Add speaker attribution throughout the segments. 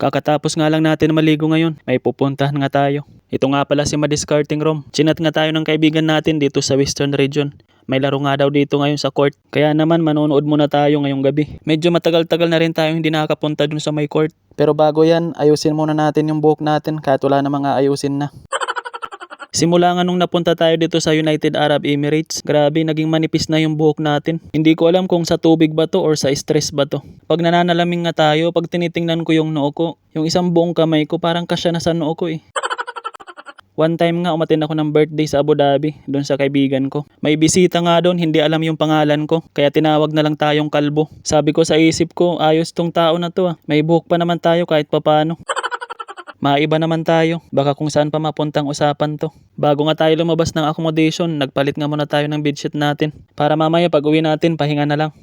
Speaker 1: Kakatapos nga lang natin maligo ngayon, may pupuntahan nga tayo. Ito nga pala si Madiscarting Room. Chinat nga tayo ng kaibigan natin dito sa Western Region. May laro nga daw dito ngayon sa court. Kaya naman manonood muna tayo ngayong gabi. Medyo matagal-tagal na rin tayo hindi nakakapunta dun sa may court. Pero bago yan, ayusin muna natin yung buhok natin kahit wala na mga ayusin na. Simula nga nung napunta tayo dito sa United Arab Emirates, grabe naging manipis na yung buhok natin. Hindi ko alam kung sa tubig ba to or sa stress ba to. Pag nananalaming nga tayo, pag tinitingnan ko yung noo ko, yung isang buong kamay ko parang kasya na sa noo ko eh. One time nga umattend ako ng birthday sa Abu Dhabi, doon sa kaibigan ko. May bisita nga doon, hindi alam yung pangalan ko, kaya tinawag na lang tayong kalbo. Sabi ko sa isip ko, ayos tong tao na to ah. May buhok pa naman tayo kahit papano. Maiba naman tayo, baka kung saan pa mapuntang usapan to. Bago nga tayo lumabas ng accommodation, nagpalit nga muna tayo ng bedsheet natin. Para mamaya pag uwi natin, pahinga na lang.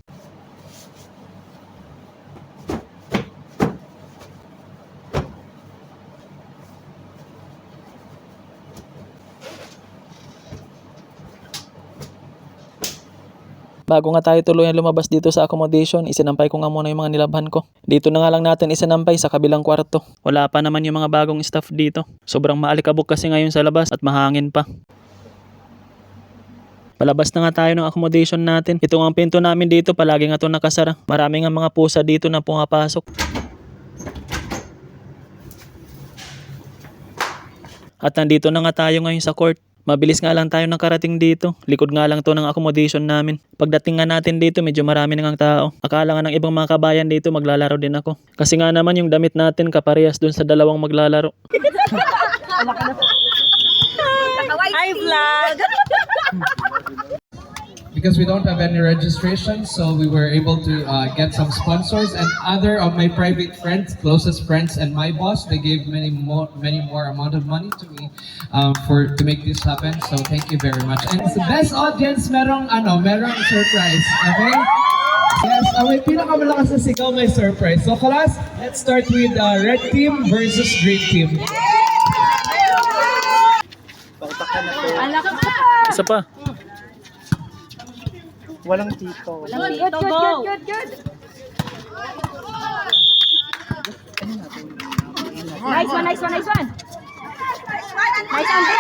Speaker 1: Bago nga tayo tuluyan lumabas dito sa accommodation, isinampay ko nga muna yung mga nilabhan ko. Dito na nga lang natin isinampay sa kabilang kwarto. Wala pa naman yung mga bagong staff dito. Sobrang maalikabok kasi ngayon sa labas at mahangin pa. Palabas na nga tayo ng accommodation natin. Ito nga ang pinto namin dito, palagi nga ito nakasara. Marami nga mga pusa dito na pumapasok. At nandito na nga tayo ngayon sa court. Mabilis nga lang tayo nakarating dito. Likod nga lang to ng accommodation namin. Pagdating nga natin dito, medyo marami na ngang tao. Akala nga ng ibang mga kabayan dito, maglalaro din ako. Kasi nga naman yung damit natin kaparehas dun sa dalawang maglalaro.
Speaker 2: Hi vlog!
Speaker 3: Because we don't have any registration, so we were able to get some sponsors, and other of my private friends, closest friends, and my boss, they gave many more amount of money to me to make this happen. So thank you very much. And the best audience, merong surprise. Okay? Yes, may pinakamalakas na sigaw, may surprise. So class, let's start with red team versus green team.
Speaker 1: Isa pa.
Speaker 4: Walang tito.
Speaker 2: Good, go! Nice one! Nice one! Last